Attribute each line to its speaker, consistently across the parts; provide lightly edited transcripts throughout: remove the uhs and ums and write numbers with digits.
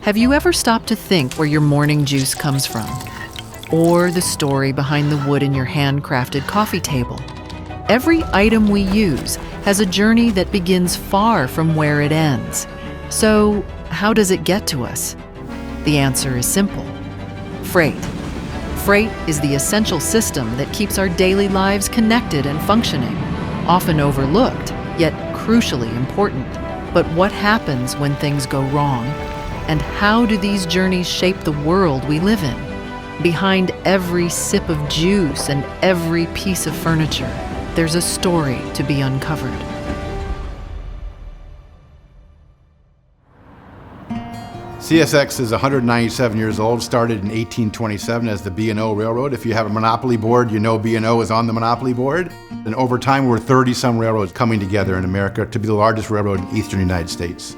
Speaker 1: Have you ever stopped to think where your morning juice comes from? Or the story behind the wood in your handcrafted coffee table? Every item we use has a journey that begins far from where it ends. So, how does it get to us? The answer is simple: freight. Freight is the essential system that keeps our daily lives connected and functioning, often overlooked, yet crucially important. But what happens when things go wrong? And how do these journeys shape the world we live in? Behind every sip of juice and every piece of furniture, there's a story to be uncovered.
Speaker 2: CSX is 197 years old, started in 1827 as the B&O Railroad. If you have a monopoly board, you know B&O is on the monopoly board. And over time, we're 30-some railroads coming together in America to be the largest railroad in the eastern United States.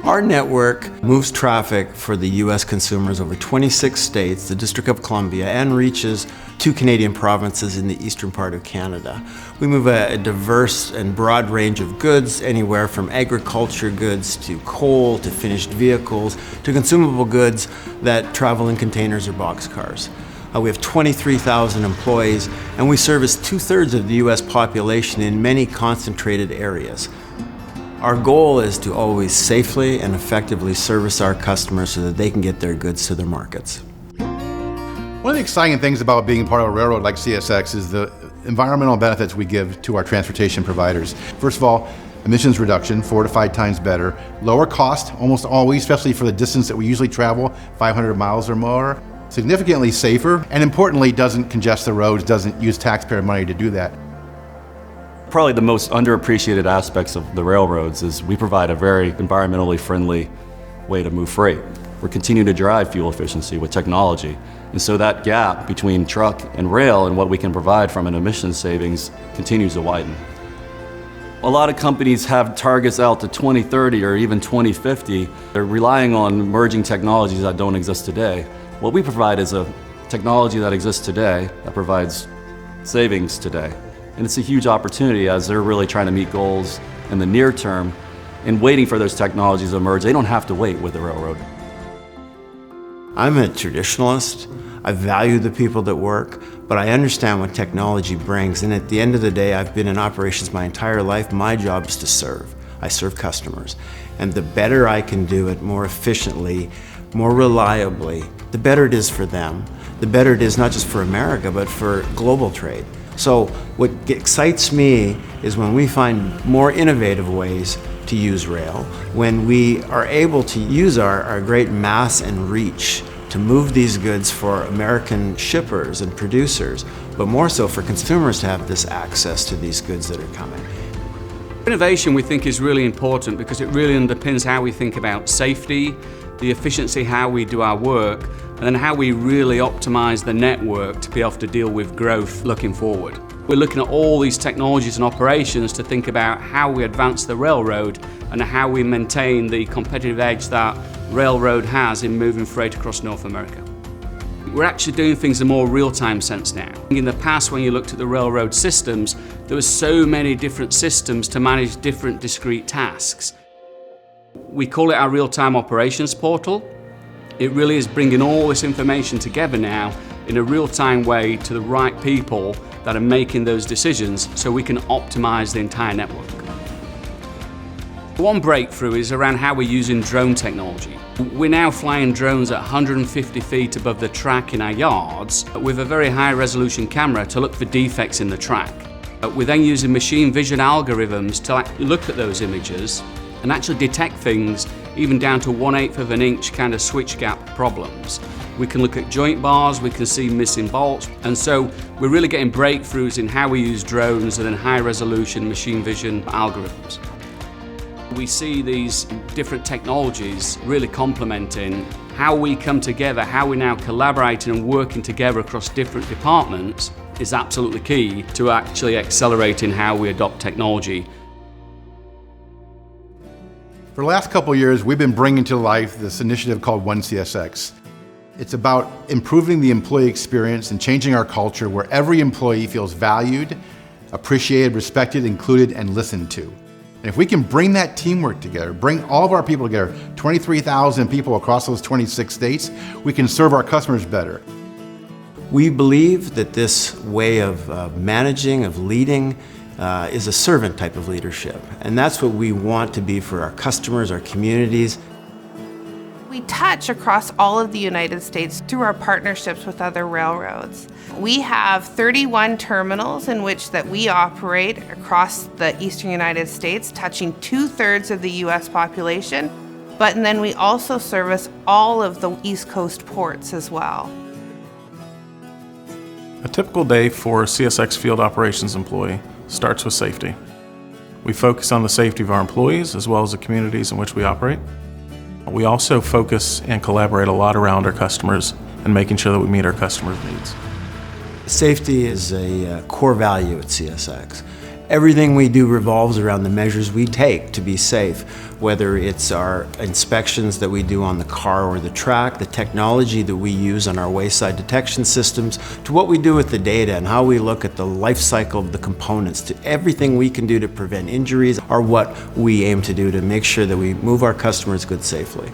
Speaker 3: Our network moves traffic for the U.S. consumers over 26 states, the District of Columbia, and reaches 2 Canadian provinces in the eastern part of Canada. We move a diverse and broad range of goods, anywhere from agriculture goods to coal to finished vehicles to consumable goods that travel in containers or boxcars. We have 23,000 employees, and we service 2/3 of the U.S. population in many concentrated areas. Our goal is to always safely and effectively service our customers so that they can get their goods to their markets.
Speaker 2: One of the exciting things about being part of a railroad like CSX is the environmental benefits we give to our transportation providers. First of all, emissions reduction, 4 to 5 times better. Lower cost, almost always, especially for the distance that we usually travel, 500 miles or more. Significantly safer, and importantly, doesn't congest the roads, doesn't use taxpayer money to do that.
Speaker 4: Probably the most underappreciated aspects of the railroads is we provide a very environmentally friendly way to move freight. We're continuing to drive fuel efficiency with technology. And so that gap between truck and rail and what we can provide from an emissions savings continues to widen. A lot of companies have targets out to 2030 or even 2050. They're relying on emerging technologies that don't exist today. What we provide is a technology that exists today that provides savings today. And it's a huge opportunity as they're really trying to meet goals in the near term and waiting for those technologies to emerge. They don't have to wait with the railroad.
Speaker 3: I'm a traditionalist. I value the people that work, but I understand what technology brings. And at the end of the day, I've been in operations my entire life. My job is to serve. I serve customers. And the better I can do it more efficiently, more reliably, the better it is for them. The better it is not just for America, but for global trade. So what excites me is when we find more innovative ways to use rail, when we are able to use our great mass and reach to move these goods for American shippers and producers, but more so for consumers to have this access to these goods that are coming.
Speaker 5: Innovation, we think, is really important because it really underpins how we think about safety, the efficiency, how we do our work, and then how we really optimize the network to be able to deal with growth looking forward. We're looking at all these technologies and operations to think about how we advance the railroad and how we maintain the competitive edge that railroad has in moving freight across North America. We're actually doing things in a more real-time sense now. In the past, when you looked at the railroad systems, there were so many different systems to manage different discrete tasks. We call it our real-time operations portal. It really is bringing all this information together now in a real-time way to the right people that are making those decisions so we can optimize the entire network. One breakthrough is around how we're using drone technology. We're now flying drones at 150 feet above the track in our yards with a very high resolution camera to look for defects in the track. We're then using machine vision algorithms to look at those images and actually detect things even down to 1/8 of an inch kind of switch gap problems. We can look at joint bars, we can see missing bolts, and so we're really getting breakthroughs in how we use drones and then high resolution machine vision algorithms. We see these different technologies really complementing how we come together, how we're now collaborating and working together across different departments is absolutely key to actually accelerating how we adopt technology.
Speaker 2: For the last couple of years, we've been bringing to life this initiative called One CSX. It's about improving the employee experience and changing our culture where every employee feels valued, appreciated, respected, included, and listened to. And if we can bring that teamwork together, bring all of our people together, 23,000 people across those 26 states, we can serve our customers better.
Speaker 3: We believe that this way of managing, of leading, is a servant type of leadership. And that's what we want to be for our customers, our communities.
Speaker 6: We touch across all of the United States through our partnerships with other railroads. We have 31 terminals in which that we operate across the eastern United States, touching 2/3 of the US population, and then we also service all of the East Coast ports as well.
Speaker 7: A typical day for a CSX field operations employee starts with safety. We focus on the safety of our employees as well as the communities in which we operate. We also focus and collaborate a lot around our customers and making sure that we meet our customers' needs.
Speaker 3: Safety is a core value at CSX. Everything we do revolves around the measures we take to be safe, whether it's our inspections that we do on the car or the track, the technology that we use on our wayside detection systems, to what we do with the data and how we look at the life cycle of the components, to everything we can do to prevent injuries, are what we aim to do to make sure that we move our customers' goods safely.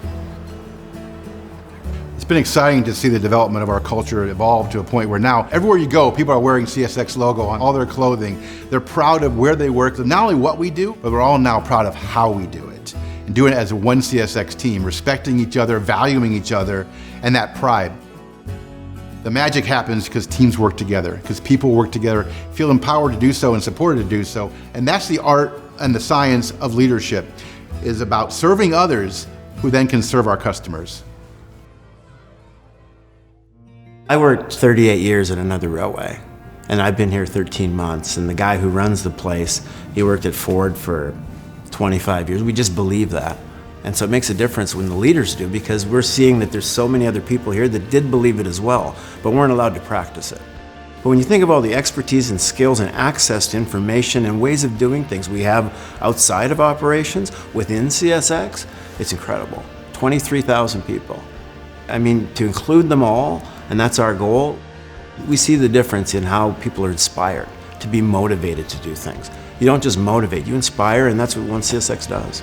Speaker 2: It's been exciting to see the development of our culture evolve to a point where now everywhere you go, people are wearing CSX logo on all their clothing. They're proud of where they work, not only what we do, but we're all now proud of how we do it. And doing it as one CSX team, respecting each other, valuing each other, and that pride. The magic happens because teams work together, because people work together, feel empowered to do so and supported to do so. And that's the art and the science of leadership, is about serving others who then can serve our customers.
Speaker 3: I worked 38 years at another railway, and I've been here 13 months, and the guy who runs the place, he worked at Ford for 25 years. We just believe that. And so it makes a difference when the leaders do, because we're seeing that there's so many other people here that did believe it as well, but weren't allowed to practice it. But when you think of all the expertise and skills and access to information and ways of doing things we have outside of operations, within CSX, it's incredible. 23,000 people. I mean, to include them all, and that's our goal, we see the difference in how people are inspired to be motivated to do things. You don't just motivate, you inspire, and that's what One CSX does.